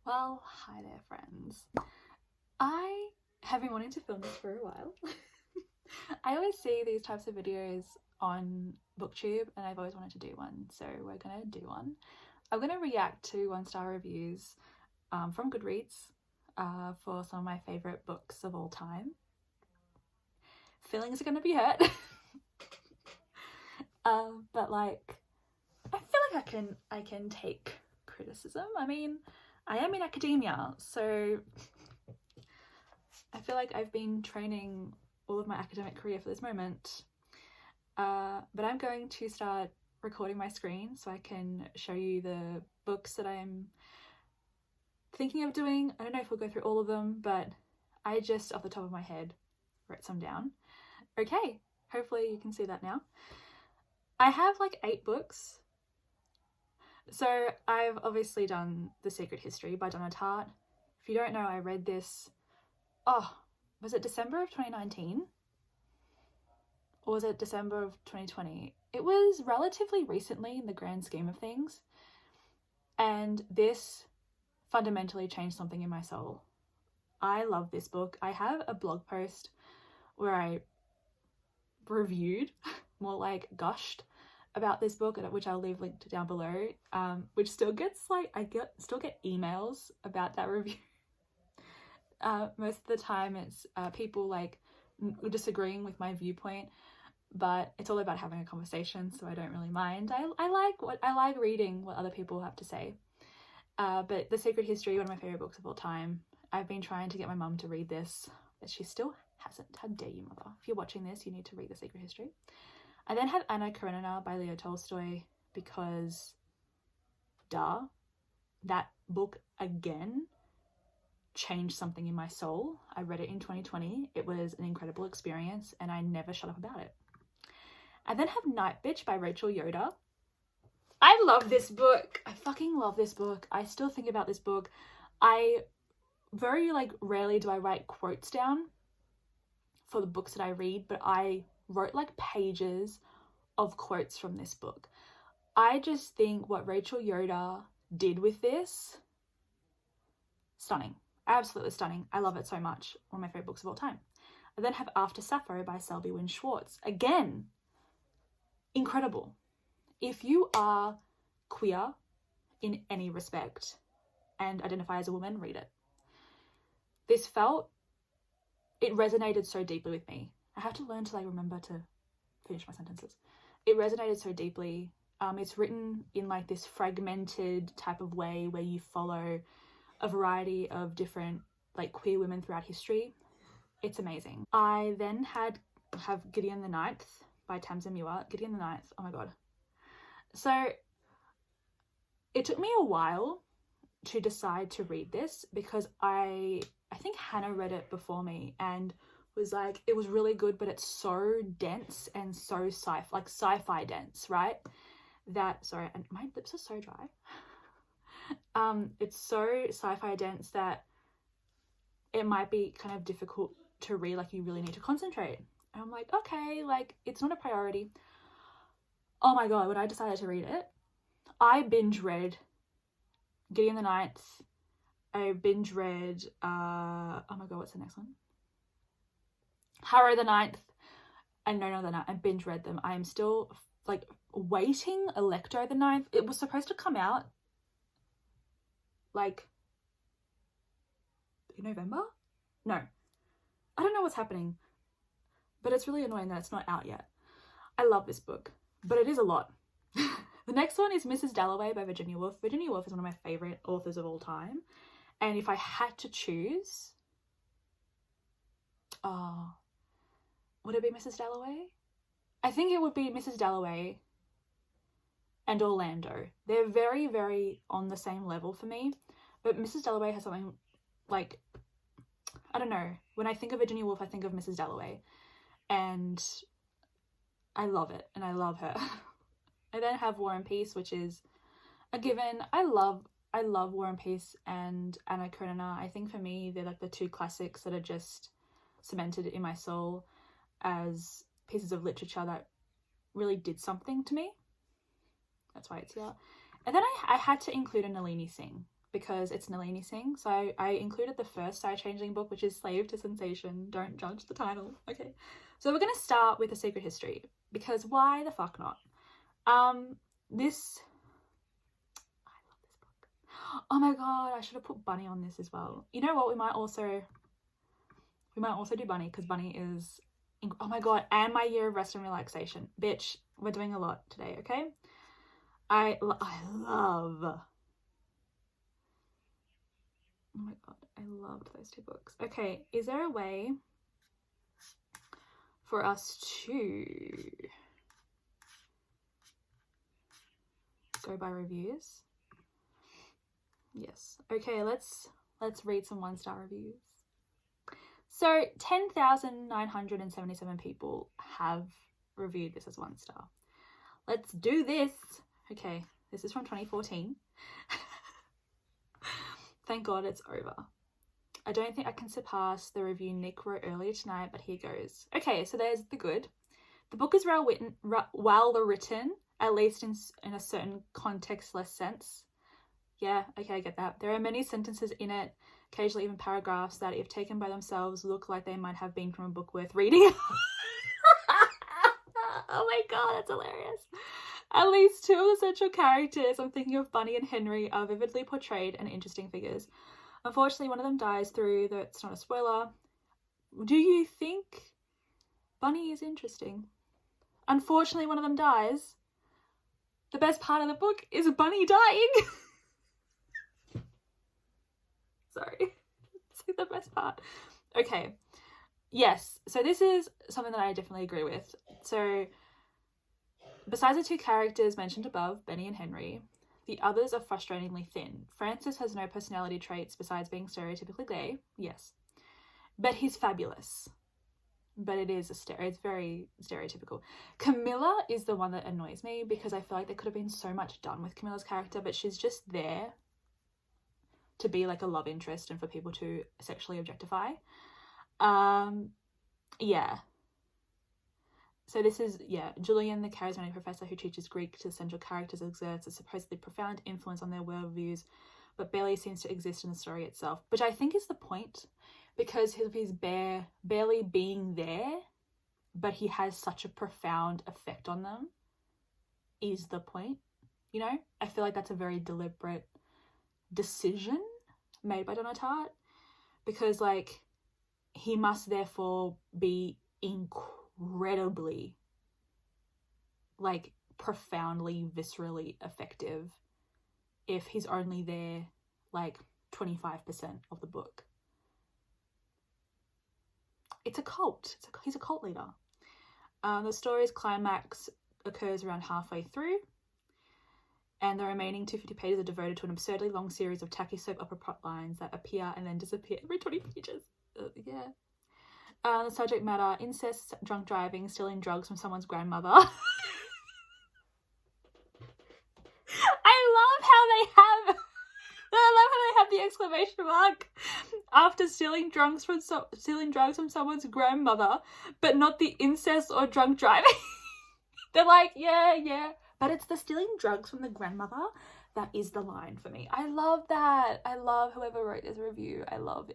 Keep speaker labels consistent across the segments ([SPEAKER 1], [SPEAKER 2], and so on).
[SPEAKER 1] Well, hi there friends. I have been wanting to film this for a while. I always see these types of videos on booktube and I've always wanted to do one, so we're gonna do one. I'm gonna react to 1-star reviews from Goodreads for some of my favourite books of all time. Feelings are gonna be hurt. But like, I feel like I can take criticism. I mean, I am in academia, so I feel like I've been training all of my academic career for this moment. But I'm going to start recording my screen so I can show you the books that I'm thinking of doing. I don't know if we'll go through all of them, but I just off the top of my head wrote some down. Okay, hopefully you can see that now. I have like 8 books. So I've obviously done The Secret History by Tartt. If you don't know, I read this, was it December of 2019? Or was it December of 2020? It was relatively recently in the grand scheme of things. And this fundamentally changed something in my soul. I love this book. I have a blog post where I reviewed, more like gushed, about this book, which I'll leave linked down below, which still gets like, still get emails about that review. Most of the time it's people like disagreeing with my viewpoint, but it's all about having a conversation, so I don't really mind. I like reading what other people have to say. But The Secret History, one of my favorite books of all time. I've been trying to get my mum to read this, but she still hasn't. How dare you, mother? If you're watching this, you need to read The Secret History. I then had Karenina by Tolstoy because, duh, that book again changed something in my soul. I read it in 2020. It was an incredible experience and I never shut up about it. I then have Nightbitch by Yoder. I love this book. I fucking love this book. I still think about this book. I very rarely do I write quotes down for the books that I read, but I wrote like pages of quotes from this book. I just think what Yoder did with this, stunning. Absolutely stunning. I love it so much. One of my favorite books of all time. I then have After Sappho by Selby and Schwartz. Again, incredible. If you are queer in any respect and identify as a woman, read it. It resonated so deeply with me. I have to learn to remember to finish my sentences. It resonated so deeply. It's written in like this fragmented type of way where you follow a variety of different queer women throughout history. It's amazing. I then have Gideon the Ninth by Tamsyn Muir. Gideon the Ninth, oh my god. So it took me a while to decide to read this because I think Hannah read it before me and was like, it was really good, but it's so dense and so sci-fi dense, right? Sorry, and my lips are so dry. It's so sci-fi dense that it might be kind of difficult to read, you really need to concentrate. And I'm like, okay, it's not a priority. Oh my god, when I decided to read it, I binge read Gideon the Ninth. I binge read, oh my god, what's the next one? Harrow the Ninth and No the Ninth. I binge read them. I am still waiting Electro the Ninth. It was supposed to come out in November? No. I don't know what's happening, but it's really annoying that it's not out yet. I love this book, but it is a lot. The next one is Mrs. Dalloway by Virginia Woolf. Virginia Woolf is one of my favorite authors of all time. And if I had to choose, would it be Mrs. Dalloway? I think it would be Mrs. Dalloway and Orlando. They're very, very on the same level for me. But Mrs. Dalloway has something I don't know. When I think of Virginia Woolf, I think of Mrs. Dalloway. And I love it. And I love her. I then have War and Peace, which is a given. I love War and Peace and Anna Karenina. I think for me, they're the 2 classics that are just cemented in my soul as pieces of literature that really did something to me. That's why it's here. And then I had to include a Nalini Singh. because it's Nalini Singh. So I included the first Side Changeling book, which is Slave to Sensation. Don't judge the title. Okay. So we're going to start with A Secret History, because why the fuck not? I love this book. Oh my god, I should have put Bunny on this as well. You know what? We might also do Bunny, because Bunny is, oh my god, and my year of rest and relaxation. Bitch, we're doing a lot today, okay? I love, oh my god, I loved those two books. Okay, is there a way for us to go by reviews? Yes. Okay, let's read some 1-star reviews. So 10,977 people have reviewed this as 1 star. Let's do this. Okay, this is from 2014. Thank God it's over. I don't think I can surpass the review Nick wrote earlier tonight, but here goes. Okay, so there's the good. The book is well written, at least in a certain context-less sense. Yeah, okay, I get that. There are many sentences in it, occasionally even paragraphs, that if taken by themselves look like they might have been from a book worth reading. Oh my god, that's hilarious. At least 2 of the central characters, I'm thinking of Bunny and Henry, are vividly portrayed and interesting figures. Unfortunately, one of them dies through, though it's not a spoiler. Do you think Bunny is interesting? Unfortunately, one of them dies. The best part of the book is Bunny dying. Sorry. It's like the best part. Okay. Yes. So this is something that I definitely agree with. So besides the 2 characters mentioned above, Benny and Henry, the others are frustratingly thin. Francis has no personality traits besides being stereotypically gay. Yes. But he's fabulous. But it's very stereotypical. Camilla is the one that annoys me, because I feel like there could have been so much done with Camilla's character, but she's just there to be like a love interest and for people to sexually objectify. Yeah. So this is, Julian, the charismatic professor who teaches Greek to the central characters, exerts a supposedly profound influence on their worldviews, but barely seems to exist in the story itself, which I think is the point, because he's barely being there, but he has such a profound effect on them, is the point, you know? I feel like that's a very deliberate decision made by Donna Tartt, because like he must therefore be incredibly, like, profoundly, viscerally effective if he's only there like 25% of the book. It's a cult. He's a cult leader. The story's climax occurs around halfway through, and the remaining 250 pages are devoted to an absurdly long series of tacky soap opera plot lines that appear and then disappear every 20 pages. The subject matter: incest, drunk driving, stealing drugs from someone's grandmother. I love how they have the exclamation mark after stealing drugs from someone's grandmother, but not the incest or drunk driving. They're like, yeah, but it's the stealing drugs from the grandmother that is the line for me. I love that. I love whoever wrote this review. I love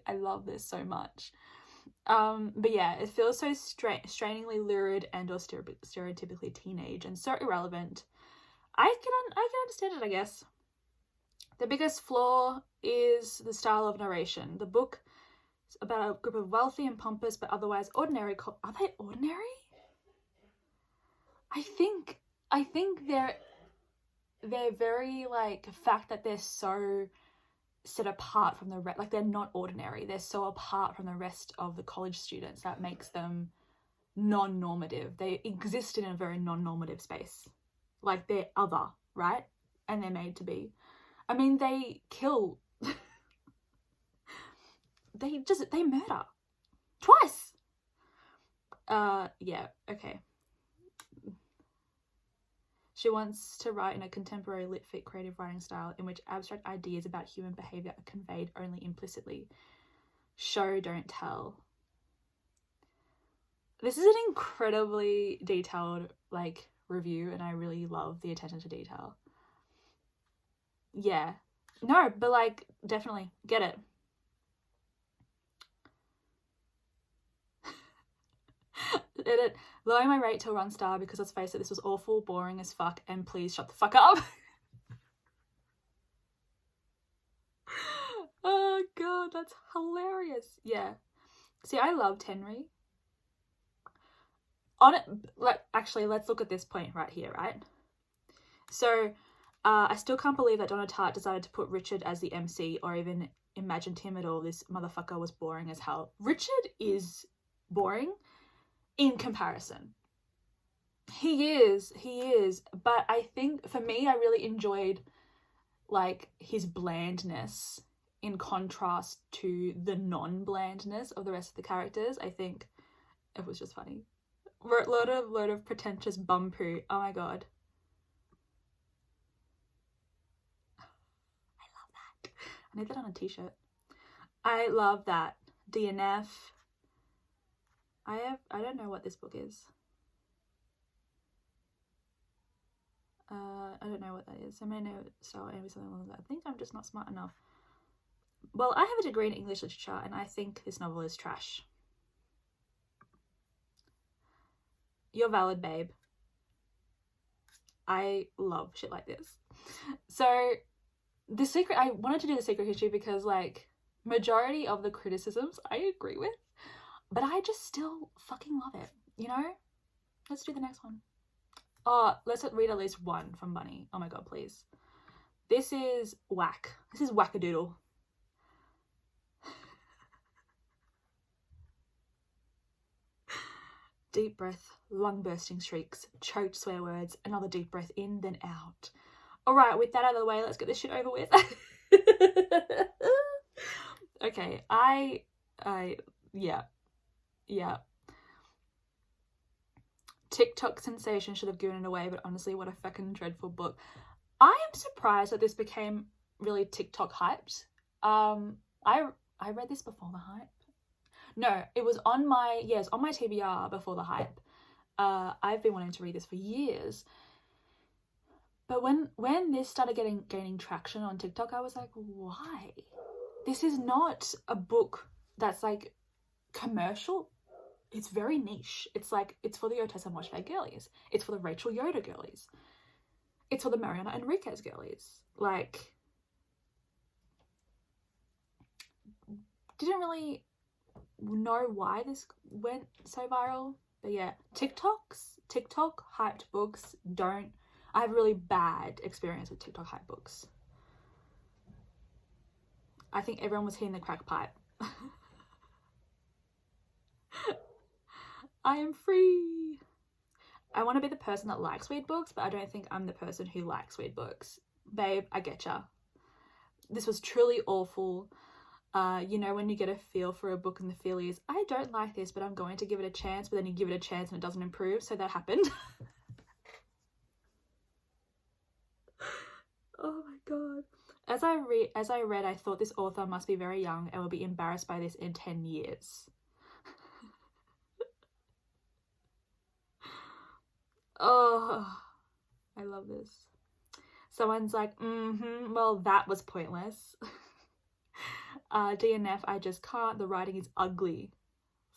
[SPEAKER 1] this so much. But yeah, it feels so strainingly lurid and or stereotypically teenage and so irrelevant. I can understand it, I guess. The biggest flaw is the style of narration. The book is about a group of wealthy and pompous but otherwise ordinary. Are they ordinary? I think they're very, like, the fact that they're so set apart from the rest, like, they're not ordinary. They're so apart from the rest of the college students that makes them non-normative. They exist in a very non-normative space. Like, they're other, right? And they're made to be. I mean, they kill. They murder. Twice! Yeah, okay. She wants to write in a contemporary lit-fit creative writing style in which abstract ideas about human behaviour are conveyed only implicitly. Show, don't tell. This is an incredibly detailed, review, and I really love the attention to detail. Yeah, No, but like, definitely get it. Edit, lowering my rate to 1 star because let's face it, this was awful, boring as fuck, and please shut the fuck up. Oh god, that's hilarious. Yeah. See, I loved Henry. On it, like, actually, let's look at this point right here, right? So, I still can't believe that Donna Tartt decided to put Richard as the MC or even imagined him at all. This motherfucker was boring as hell. Richard is boring in comparison. He is. But I think, for me, I really enjoyed, like, his blandness in contrast to the non-blandness of the rest of the characters. I think it was just funny. Load of pretentious bum poo. Oh my god. I love that. I need that on a t-shirt. I love that. DNF. I don't know what this book is. I don't know what that is. I may know something along that. I think I'm just not smart enough. Well, I have a degree in English literature and I think this novel is trash. You're valid, babe. I love shit like this. So I wanted to do the secret history because, like, majority of the criticisms I agree with, but I just still fucking love it, you know? Let's do the next one. Oh, let's read at least one from Bunny. Oh my god, please. This is whack. This is wackadoodle. Deep breath, lung-bursting shrieks, choked swear words, another deep breath in, then out. Alright, with that out of the way, let's get this shit over with. Okay, yeah. TikTok sensation should have given it away, but honestly, what a fucking dreadful book. I am surprised that this became really TikTok hyped. I read this before the hype. No, it was on my TBR before the hype. I've been wanting to read this for years. But when this started gaining traction on TikTok, I was like, why? This is not a book that's like commercial. It's very niche. It's like, it's for the ottessa moshfegh girlies. It's for the Rachel Yoder girlies. It's for the Mariana Enriquez girlies. Like, didn't really know why this went so viral, but yeah, TikTok hyped books I have really bad experience with TikTok hyped books. I think everyone was hitting the crack pipe. I am free. I want to be the person that likes weird books, but I don't think I'm the person who likes weird books. Babe, I getcha. This was truly awful. You know, when you get a feel for a book and the feel is, I don't like this, but I'm going to give it a chance, but then you give it a chance and it doesn't improve. So that happened. Oh my god. As I read, I thought this author must be very young and will be embarrassed by this in 10 years. Oh, I love this. Someone's like, well, that was pointless. DNF, I just can't. The writing is ugly.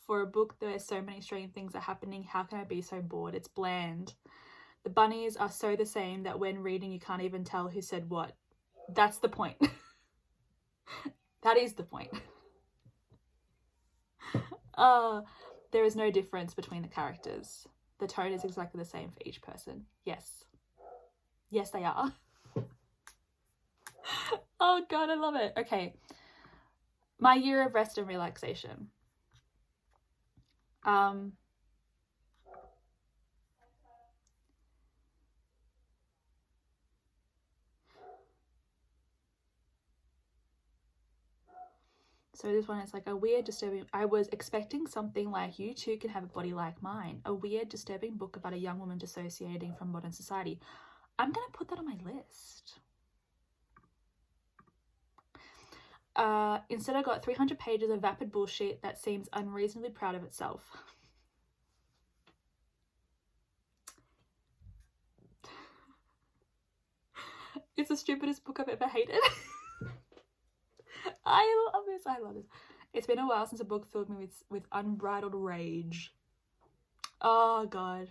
[SPEAKER 1] For a book where so many strange things are happening, how can I be so bored? It's bland. The bunnies are so the same that when reading you can't even tell who said what. That's the point. That is the point. There is no difference between the characters. The tone is exactly the same for each person. Yes. Yes, they are. Oh god, I love it. Okay. My year of rest and relaxation. So this one is like a weird, disturbing... I was expecting something like You Too Can Have a Body Like Mine. A weird, disturbing book about a young woman dissociating from modern society. I'm going to put that on my list. Instead I got 300 pages of vapid bullshit that seems unreasonably proud of itself. It's the stupidest book I've ever hated. I love this. I love this. It's been a while since a book filled me with unbridled rage. Oh, God.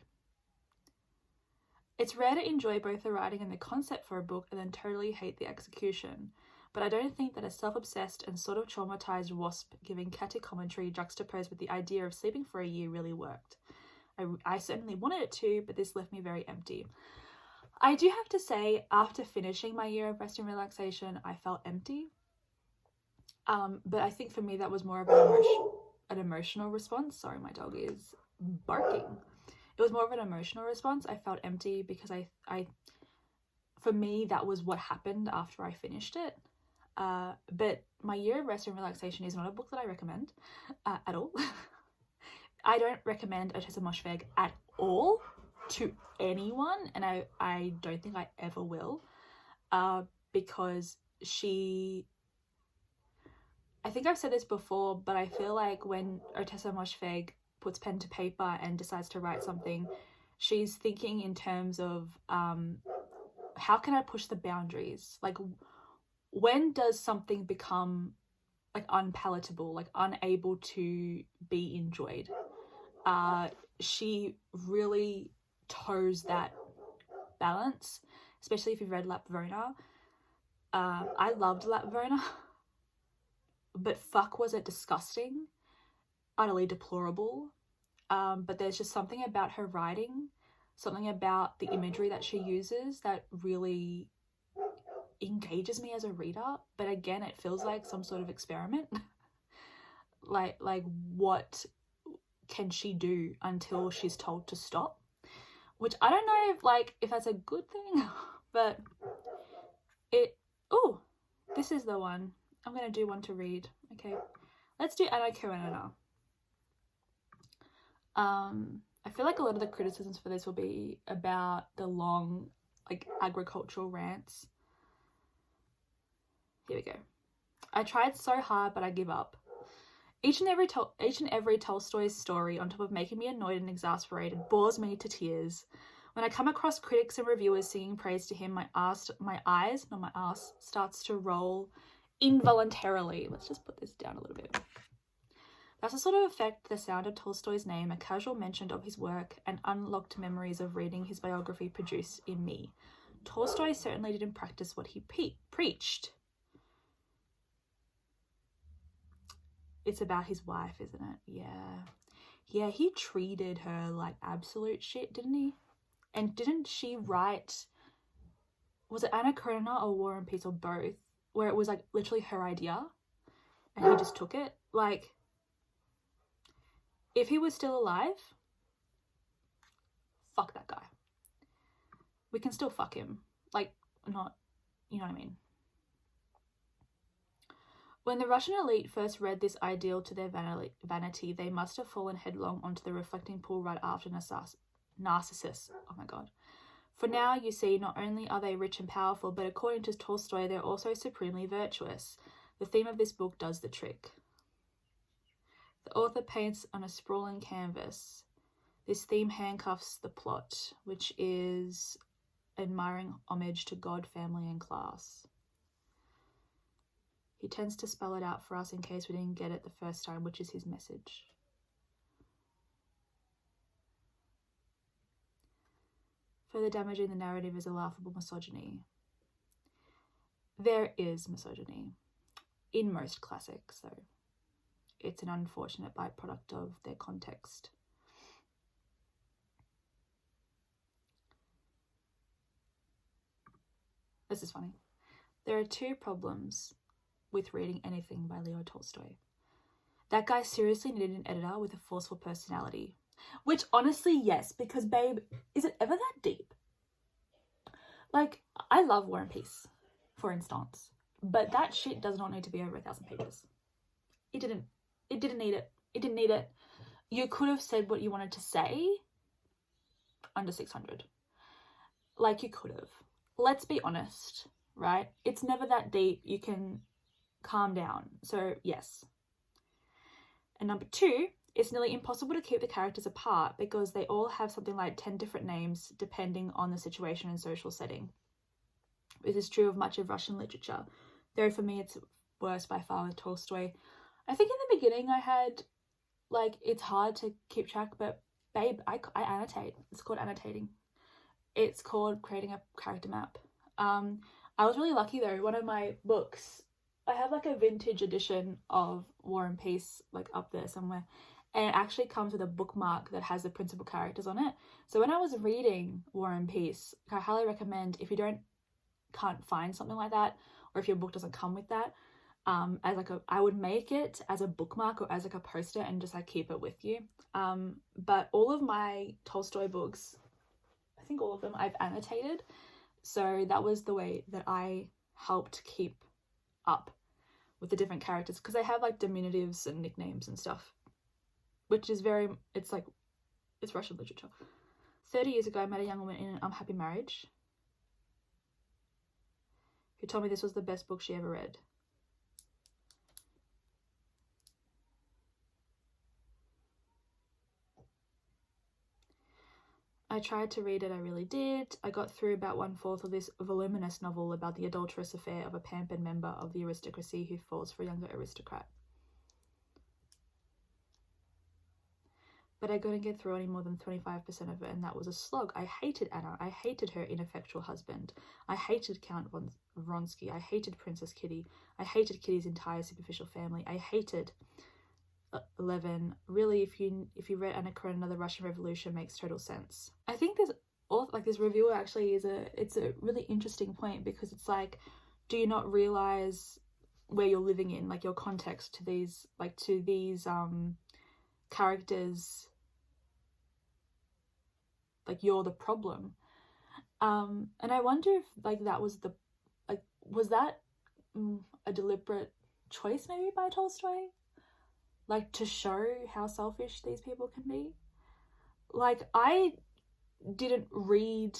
[SPEAKER 1] It's rare to enjoy both the writing and the concept for a book and then totally hate the execution. But I don't think that a self-obsessed and sort of traumatized wasp giving catty commentary juxtaposed with the idea of sleeping for a year really worked. I certainly wanted it to, but this left me very empty. I do have to say, after finishing my year of rest and relaxation, I felt empty. But I think for me that was more of an emotional response. Sorry, my dog is barking. It was more of an emotional response. I felt empty because I for me, that was what happened after I finished it. But my year of rest and relaxation is not a book that I recommend at all. I don't recommend Ottessa moshfegh at all to anyone, and I don't think I ever will, because I think I've said this before, but I feel like when Ottessa moshfegh puts pen to paper and decides to write something, she's thinking in terms of how can I push the boundaries? Like, when does something become like unpalatable, like unable to be enjoyed? She really toes that balance, especially if you've read Lapvona. I loved Lapvona, but fuck was it disgusting, utterly deplorable. But there's just something about her writing, something about the imagery that she uses that really engages me as a reader. But again, it feels like some sort of experiment. like what can she do until she's told to stop? Which I don't know if that's a good thing, but this is the one. I'm gonna do one to read. Okay, let's do Anna Karenina. I feel like a lot of the criticisms for this will be about the long, like, agricultural rants. Here we go. I tried so hard, but I give up. Each and every Tolstoy story, on top of making me annoyed and exasperated, bores me to tears. When I come across critics and reviewers singing praise to him, my ass starts to roll involuntarily. Let's just put this down a little bit. That's the sort of effect the sound of Tolstoy's name, a casual mention of his work, and unlocked memories of reading his biography produced in me. Tolstoy certainly didn't practice what he preached. It's about his wife, isn't it? Yeah, he treated her like absolute shit, didn't he? And didn't she write, was it Anna Karenina or War and Peace or both, where it was like literally her idea and he just took it? Like, if he was still alive, fuck that guy. We can still fuck him. Like, not, you know what I mean? When the Russian elite first read this ideal to their vanity, they must have fallen headlong onto the reflecting pool right after Narcissus. Oh my god. For now, you see, not only are they rich and powerful, but according to Tolstoy, they're also supremely virtuous. The theme of this book does the trick. The author paints on a sprawling canvas. This theme handcuffs the plot, which is admiring homage to God, family, and class. He tends to spell it out for us in case we didn't get it the first time, which is his message. Further damaging the narrative is a laughable misogyny. There is misogyny in most classics, so it's an unfortunate byproduct of their context. This is funny. There are two problems with reading anything by Leo Tolstoy. That guy seriously needed an editor with a forceful personality. Which, honestly, yes, because, babe, is it ever that deep? Like, I love War and Peace, for instance, but that shit does not need to be over 1,000 pages. It didn't need it. It didn't need it. You could have said what you wanted to say under 600. Like, you could have. Let's be honest, right? It's never that deep. You can calm down. So, yes. And number two, it's nearly impossible to keep the characters apart because they all have something like 10 different names depending on the situation and social setting. This is true of much of Russian literature, though for me it's worst by far with Tolstoy. I think in the beginning I had, like, it's hard to keep track, but babe, I annotate. It's called annotating. It's called creating a character map. I was really lucky though. One of my books, I have like a vintage edition of War and Peace, like up there somewhere, and it actually comes with a bookmark that has the principal characters on it. So when I was reading War and Peace, I highly recommend, if you can't find something like that, or if your book doesn't come with that, as like I would make it as a bookmark or as like a poster and just like keep it with you. But all of my Tolstoy books, I think all of them, I've annotated. So that was the way that I helped keep up with the different characters, because they have like diminutives and nicknames and stuff, which is it's Russian literature. 30 years ago, I met a young woman in an unhappy marriage who told me this was the best book she ever read. I tried to read it, I really did. I got through about 1/4 of this voluminous novel about the adulterous affair of a pampered member of the aristocracy who falls for a younger aristocrat. But I couldn't get through any more than 25% of it, and that was a slog. I hated Anna. I hated her ineffectual husband. I hated Count Vronsky. I hated Princess Kitty. I hated Kitty's entire superficial family. I hated Levin. Really, if you read Anna Karenina, the Russian Revolution makes total sense. I think this reviewer actually it's a really interesting point, because it's like, do you not realize where you're living in, like your context to these characters, like you're the problem. And I wonder if like that was was that a deliberate choice maybe by Tolstoy, like to show how selfish these people can be. Like I didn't read,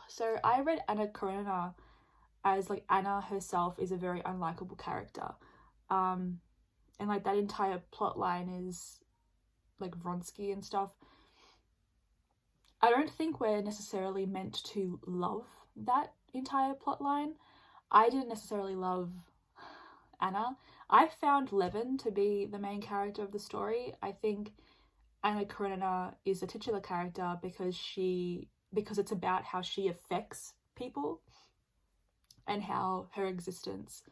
[SPEAKER 1] so I read Anna Karenina as like Anna herself is a very unlikable character, and like that entire plot line is like Vronsky and stuff. I don't think we're necessarily meant to love that entire plot line. I didn't necessarily love Anna. I found Levin to be the main character of the story. I think Anna Karenina is the titular character because it's about how she affects people and how her existence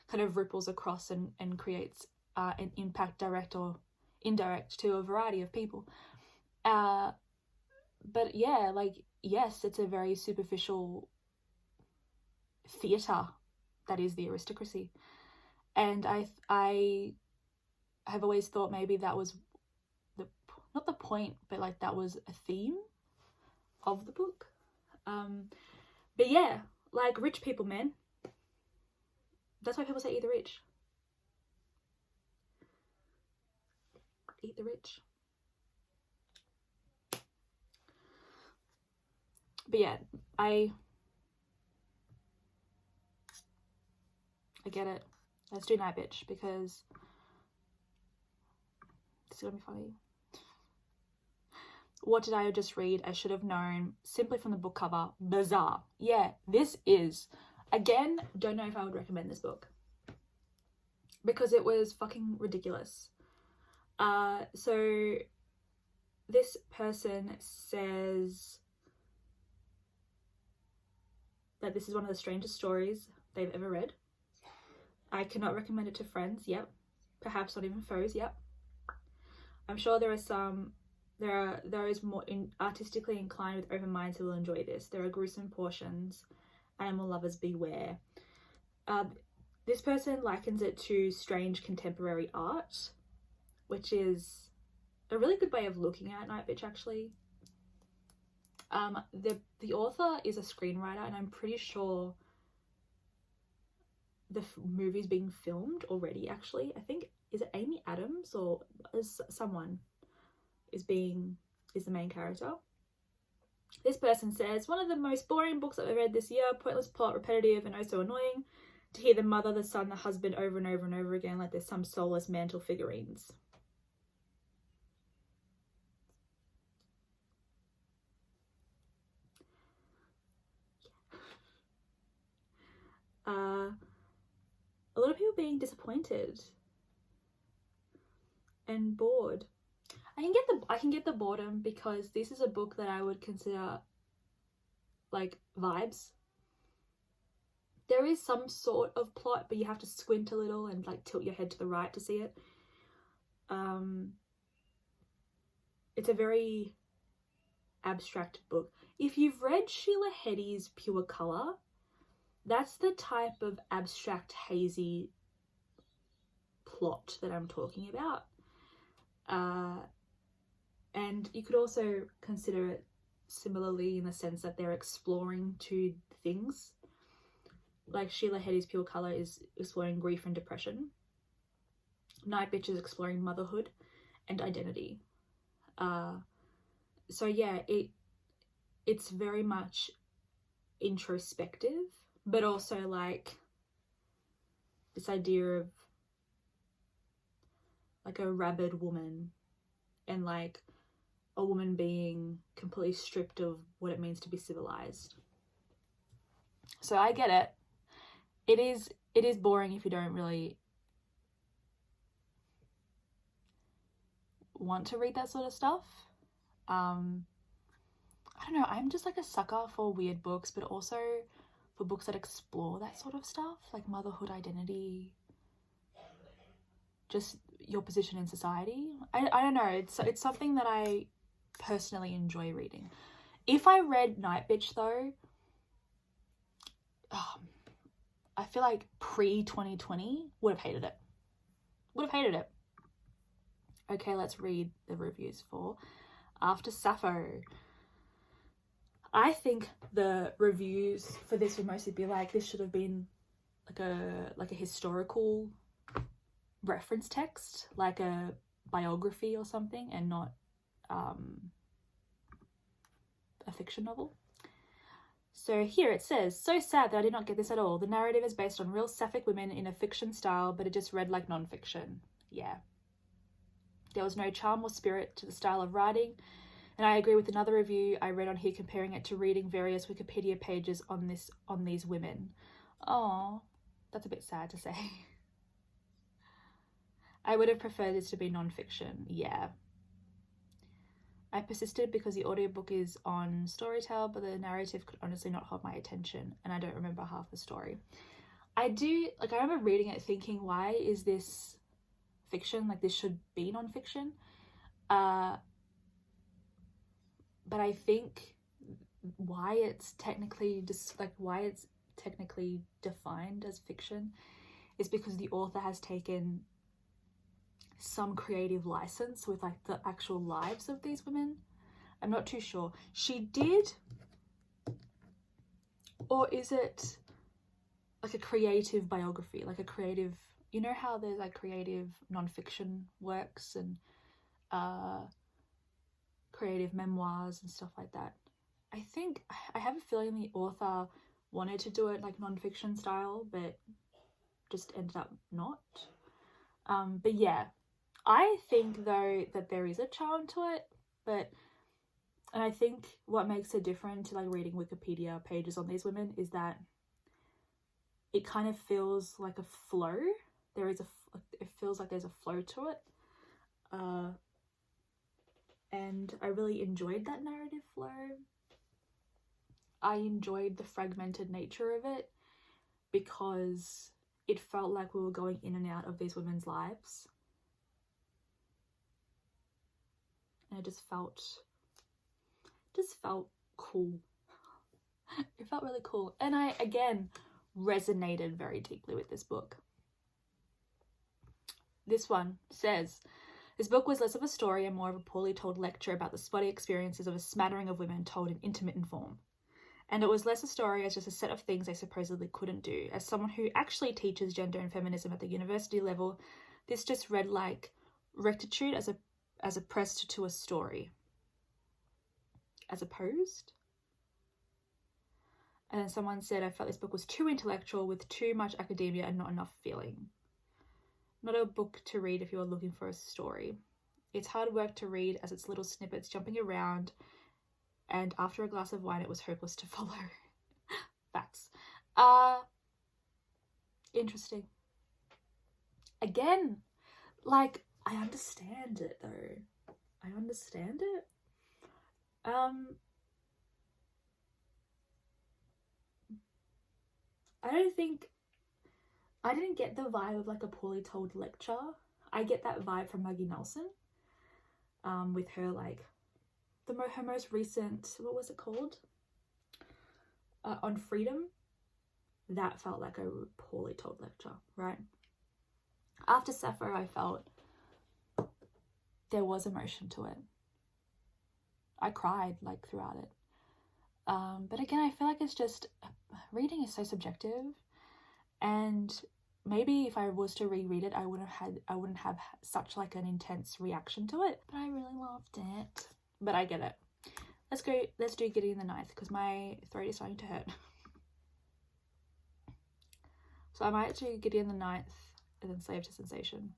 [SPEAKER 1] kind of ripples across and creates an impact, direct or indirect, to a variety of people. But yeah, like, yes, it's a very superficial theatre that is the aristocracy. And I have always thought maybe that was not the point, but like that was a theme of the book. But yeah, like rich people, man. That's why people say eat the rich. Eat the rich. But yeah, I get it. Let's do Nightbitch, because this is gonna be funny. What did I just read? I should have known simply from the book cover. Bizarre. Yeah, this is, again, don't know if I would recommend this book, because it was fucking ridiculous. So this person says that this is one of the strangest stories they've ever read. I cannot recommend it to friends. Yep. Perhaps not even foes. Yep. I'm sure there are those more artistically inclined with open minds who will enjoy this. There are gruesome portions. Animal lovers beware. This person likens it to strange contemporary art, which is a really good way of looking at Nightbitch, actually. The author is a screenwriter, and I'm pretty sure the movie's being filmed already, actually. I think, is it Amy Adams or someone is the main character. This person says, one of the most boring books I've read this year, pointless plot, repetitive and oh so annoying. To hear the mother, the son, the husband over and over and over again like there's some soulless mantle figurines. a lot of people being disappointed and bored. I can get the boredom because this is a book that I would consider like vibes. There is some sort of plot, but you have to squint a little and like tilt your head to the right to see it. It's a very abstract book. If you've read Sheila Heti's Pure Colour, that's the type of abstract, hazy plot that I'm talking about. And you could also consider it similarly in the sense that they're exploring two things. Like Sheila Heti's Pure Colour is exploring grief and depression. Nightbitch is exploring motherhood and identity. So yeah, it's very much introspective, but also like this idea of like a rabid woman and like a woman being completely stripped of what it means to be civilized. So I get it. It is boring if you don't really want to read that sort of stuff. I don't know, I'm just like a sucker for weird books, but also for books that explore that sort of stuff, like motherhood, identity, just your position in society. I don't know, it's something that I personally enjoy reading. If I read Nightbitch though, I feel like pre-2020 would have hated it. Okay, let's read the reviews for After Sappho. I think the reviews for this would mostly be like, this should have been like a historical reference text, like a biography or something, and not a fiction novel. So here it says, so sad that I did not get this at all. The narrative is based on real sapphic women in a fiction style, but it just read like non-fiction. Yeah. There was no charm or spirit to the style of writing, and I agree with another review I read on here comparing it to reading various Wikipedia pages on these women. Oh, that's a bit sad to say. I would have preferred this to be non-fiction. Yeah. I persisted because the audiobook is on Storytel, but the narrative could honestly not hold my attention, and I don't remember half the story. I remember reading it thinking, why is this fiction? Like, this should be non-fiction. But I think why it's technically defined as fiction is because the author has taken some creative license with like the actual lives of these women. I'm not too sure. She did, or is it like a creative biography, like a creative, you know how there's like creative non-fiction works and creative memoirs and stuff like that. I have a feeling the author wanted to do it like non-fiction style, but just ended up not. But yeah, I think though that there is a charm to it, and I think what makes it different to like reading Wikipedia pages on these women is that it kind of feels like a flow. It feels like there's a flow to it. And I really enjoyed that narrative flow. I enjoyed the fragmented nature of it because it felt like we were going in and out of these women's lives. And it just felt cool. It felt really cool. And I, again, resonated very deeply with this book. This one says, this book was less of a story and more of a poorly told lecture about the spotty experiences of a smattering of women told in intermittent form. And it was less a story as just a set of things they supposedly couldn't do. As someone who actually teaches gender and feminism at the university level, this just read like rectitude as opposed to a story. As opposed? And then someone said, I felt this book was too intellectual with too much academia and not enough feeling. Not a book to read if you are looking for a story. It's hard work to read as it's little snippets jumping around, and after a glass of wine it was hopeless to follow. Facts. Interesting. again, like, I understand it though. I understand it. I didn't get the vibe of like a poorly told lecture. I get that vibe from Maggie Nelson, with her like her most recent, what was it called? On freedom. That felt like a poorly told lecture, right? After Sappho, I felt there was emotion to it. I cried like throughout it. But again, I feel like it's just, reading is so subjective, and maybe if I was to reread it, I wouldn't have such like an intense reaction to it. But I really loved it. But I get it. Let's do Gideon the Ninth, because my throat is starting to hurt. So I might do Gideon the Ninth and then Slave to Sensation.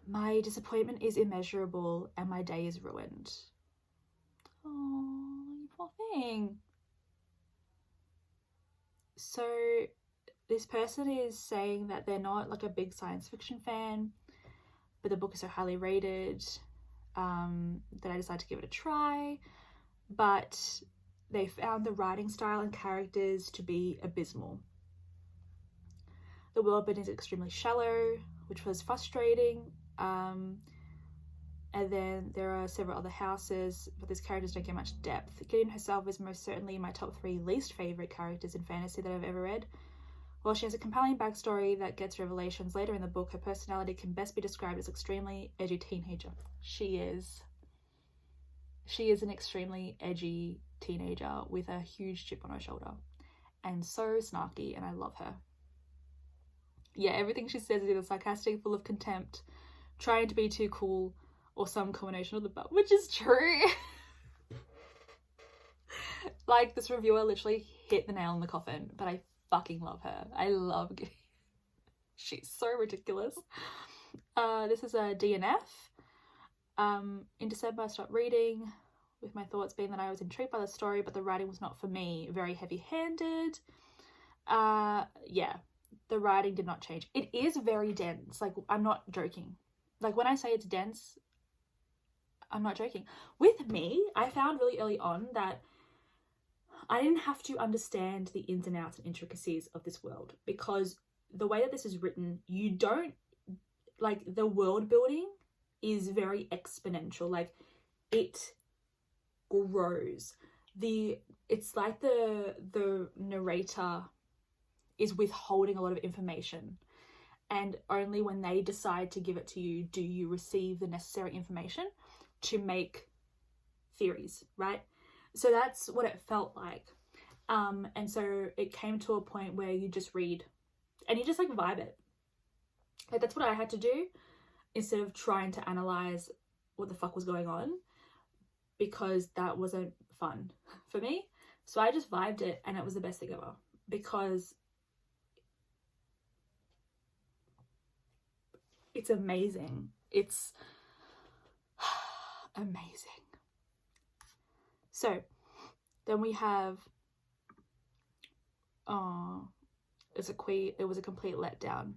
[SPEAKER 1] My disappointment is immeasurable and my day is ruined. Oh, you poor thing. So this person is saying that they're not like a big science fiction fan, but the book is so highly rated that I decided to give it a try. But they found the writing style and characters to be abysmal. The world building is extremely shallow, which was frustrating. And then there are several other houses, but these characters don't get much depth. Gideon herself is most certainly my top 3 least favourite characters in fantasy that I've ever read. While she has a compelling backstory that gets revelations later in the book, her personality can best be described as extremely edgy teenager. She is an extremely edgy teenager with a huge chip on her shoulder, and so snarky, and I love her. Yeah, everything she says is either sarcastic, full of contempt, trying to be too cool, or some combination of the above, which is true. Like, this reviewer literally hit the nail in the coffin, but I fucking love her. I love Gideon. She's so ridiculous. This is a DNF. In December, I stopped reading, with my thoughts being that I was intrigued by the story, but the writing was not for me. Very heavy-handed. Yeah, the writing did not change. It is very dense. Like, I'm not joking. Like, when I say it's dense, I'm not joking. With me, I found really early on that I didn't have to understand the ins and outs and intricacies of this world, because the way that this is written, you don't, like, the world building is very exponential. Like, it grows. It's like the narrator is withholding a lot of information, and only when they decide to give it to you do you receive the necessary information to make theories, right? So that's what it felt like. And so it came to a point where you just read and you just like vibe it. Like, that's what I had to do, instead of trying to analyze what the fuck was going on, because that wasn't fun for me. So I just vibed it, and it was the best thing ever, because it's amazing. It's amazing. So then we have, it was a complete letdown.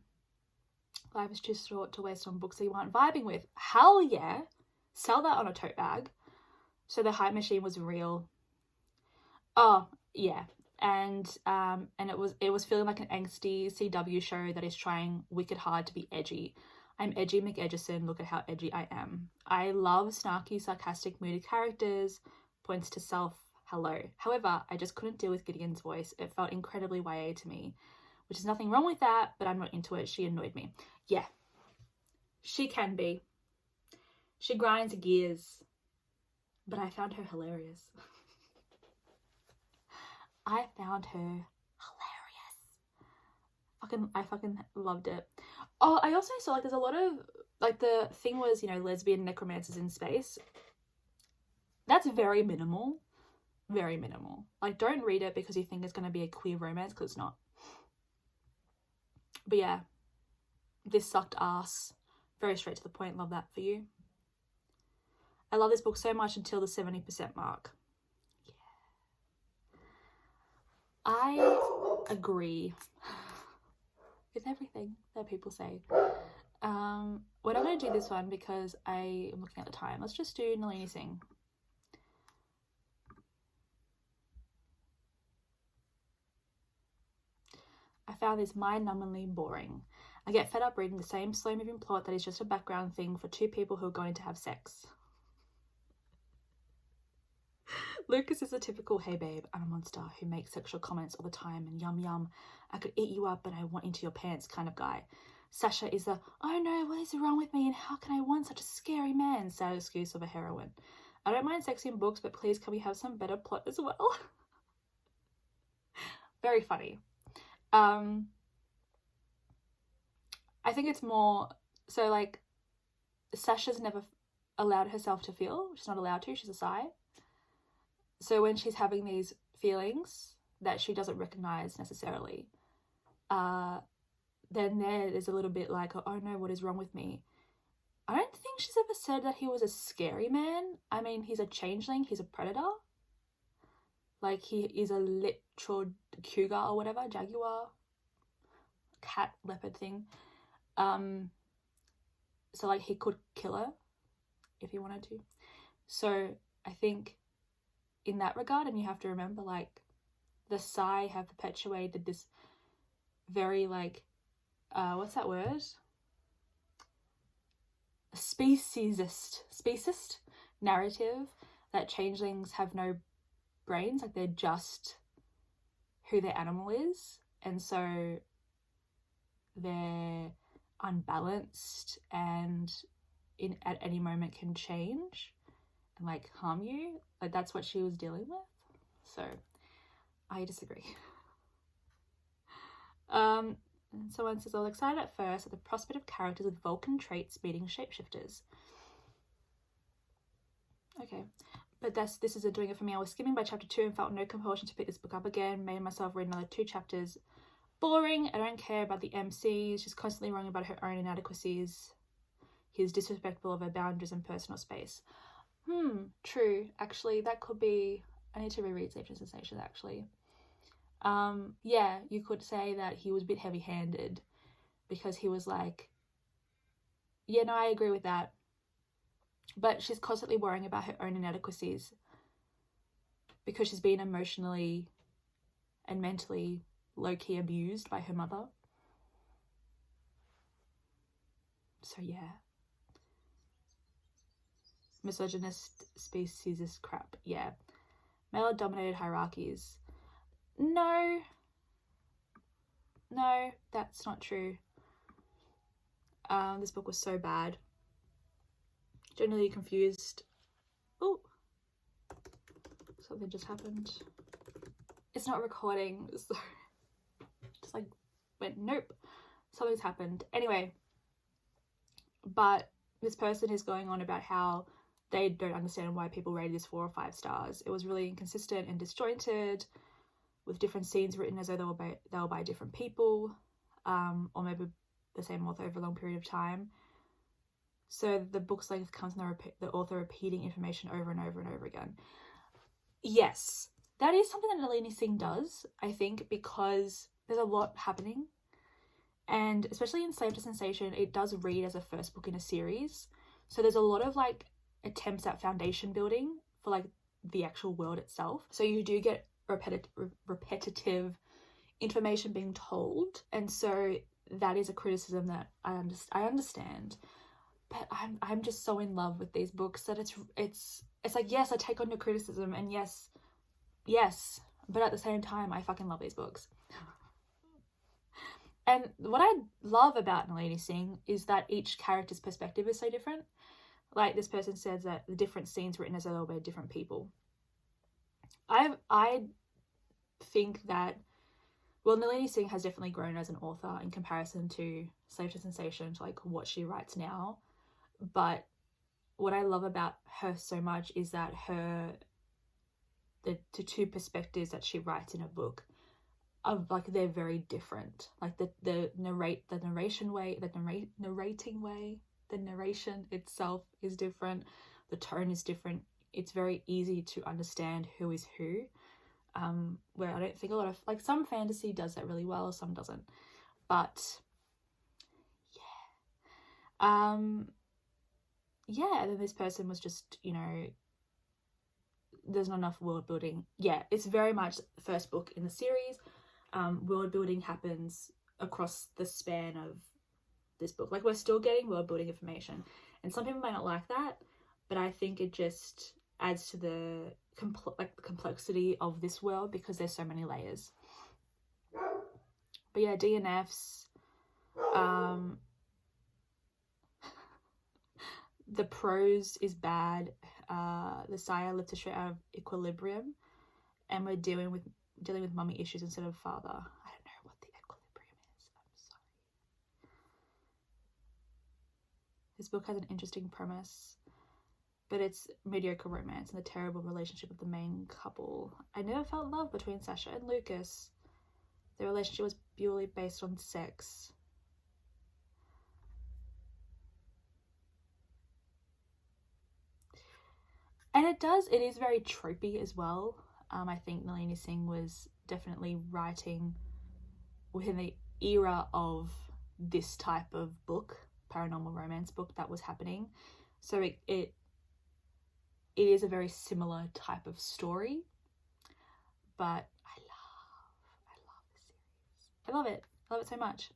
[SPEAKER 1] Life is too short to waste on books that you aren't vibing with. Hell yeah. Sell that on a tote bag. So the hype machine was real. Oh, yeah. And it was feeling like an angsty CW show that is trying wicked hard to be edgy. I'm edgy McEdgerson, look at how edgy I am. I love snarky, sarcastic, moody characters, points to self, hello. However, I just couldn't deal with Gideon's voice. It felt incredibly YA to me, which is nothing wrong with that, but I'm not into it. She annoyed me. Yeah, she can be. She grinds gears, but I found her hilarious. I found her hilarious. I fucking loved it. Oh, I also saw, like, there's a lot of, like, the thing was, you know, lesbian necromancers in space. That's very minimal. Very minimal. Like, don't read it because you think it's going to be a queer romance, because it's not. But yeah, this sucked ass. Very straight to the point. Love that for you. I love this book so much until the 70% mark. Yeah. I agree. with everything that people say. We're not going to do this one because I am looking at the time. Let's just do Nalini Singh. I found this mind-numbingly boring. I get fed up reading the same slow-moving plot that is just a background thing for two people who are going to have sex. Lucas is a typical, hey babe, I'm a monster who makes sexual comments all the time and yum yum, I could eat you up and I want into your pants kind of guy. Sasha is the, oh no, what is wrong with me and how can I want such a scary man, sad excuse of a heroine. I don't mind sex in books, but please can we have some better plot as well? Very funny. I think it's more, so like, Sasha's never allowed herself to feel. She's not allowed to, she's a sigh. So when she's having these feelings that she doesn't recognize necessarily, then there's a little bit like, oh no, what is wrong with me? I don't think she's ever said that he was a scary man. I mean, he's a changeling, he's a predator. Like, he is a literal cougar or whatever, jaguar, cat, leopard thing. So like, he could kill her if he wanted to. So I think in that regard, and you have to remember, like, the Sai have perpetuated this very, like, what's that word? Speciesist narrative that changelings have no brains, like they're just who their animal is, and so they're unbalanced and at any moment can change and like harm you. Like, that's what she was dealing with. So I disagree. Someone says, I was excited at first at the prospect of characters with Vulcan traits meeting shapeshifters. Okay, but this isn't doing it for me. I was skimming by chapter 2 and felt no compulsion to pick this book up again. Made myself read another 2 chapters. Boring. I don't care about the MC. She's constantly wrong about her own inadequacies. He's disrespectful of her boundaries and personal space. True. Actually, that could be... I need to reread Sensation Sensation, actually. Yeah, you could say that he was a bit heavy-handed because he was like, yeah, no, I agree with that. But she's constantly worrying about her own inadequacies because she's been emotionally and mentally low-key abused by her mother. So yeah. Misogynist, speciesist crap. Yeah. Male-dominated hierarchies. No, that's not true. This book was so bad. Generally confused. Oh, something just happened. It's not recording, so just like went, nope, something's happened. Anyway, but this person is going on about how they don't understand why people rated this 4 or 5 stars. It was really inconsistent and disjointed, with different scenes written as though they were by different people, or maybe the same author over a long period of time. So the book's length comes from the author repeating information over and over and over again. Yes, that is something that Nalini Singh does, I think, because there's a lot happening. And especially in Slave to Sensation, it does read as a first book in a series. So there's a lot of like attempts at foundation building for like the actual world itself. So you do get repetitive information being told, and so that is a criticism that I understand. But I'm just so in love with these books that it's like, yes, I take on your criticism, and yes, but at the same time, I fucking love these books. And what I love about Nalini Singh is that each character's perspective is so different. Like, this person says that the different scenes written as though they were different people. I think that, well, Nalini Singh has definitely grown as an author in comparison to Slave to Sensation, to like what she writes now. But what I love about her so much is that the 2 perspectives that she writes in a book are like, they're very different. Like the narration itself is different. The tone is different. It's very easy to understand who is who. Where I don't think a lot of, like, some fantasy does that really well, some doesn't. But Yeah, and then this person was just, you know, there's not enough world building. Yeah, it's very much the first book in the series. World building happens across the span of this book. Like, we're still getting world building information, and some people might not like that, but I think it just adds to the complexity of this world because there's so many layers. But yeah, DNFs. The prose is bad. The sire lifts us straight out of equilibrium, and we're dealing with mummy issues instead of father. I don't know what the equilibrium is. I'm sorry. This book has an interesting premise, but it's mediocre romance and the terrible relationship of the main couple. I never felt love between Sasha and Lucas. Their relationship was purely based on sex. And it is very tropey as well. I think Nalini Singh was definitely writing within the era of this type of book, paranormal romance book that was happening. So it is a very similar type of story. But I love the series. I love it. I love it so much.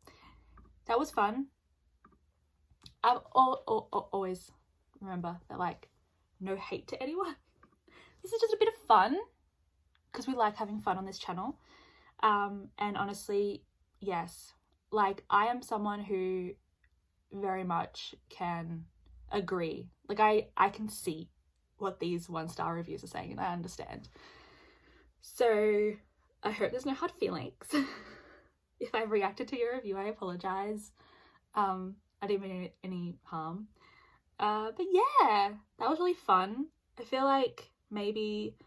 [SPEAKER 1] That was fun. I've always remember that, like, no hate to anyone. This is just a bit of fun because we like having fun on this channel. And honestly, yes, like, I am someone who very much can agree. Like, I can see what these 1-star reviews are saying, and I understand. So I hope there's no hard feelings. If I've reacted to your review, I apologize. I didn't mean any harm. But yeah, that was really fun. I feel like maybe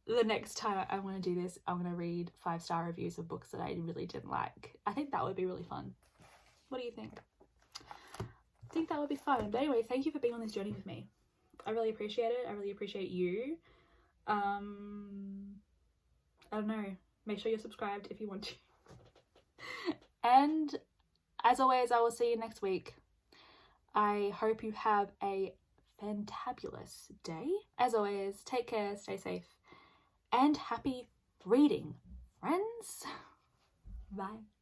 [SPEAKER 1] the next time I want to do this, I'm going to read 5-star reviews of books that I really didn't like. I think that would be really fun. What do you think? I think that would be fun. But anyway, thank you for being on this journey with me. I really appreciate it. I really appreciate you. I don't know. Make sure you're subscribed if you want to. And as always, I will see you next week. I hope you have a fantabulous day. As always, take care, stay safe, and happy reading, friends. Bye.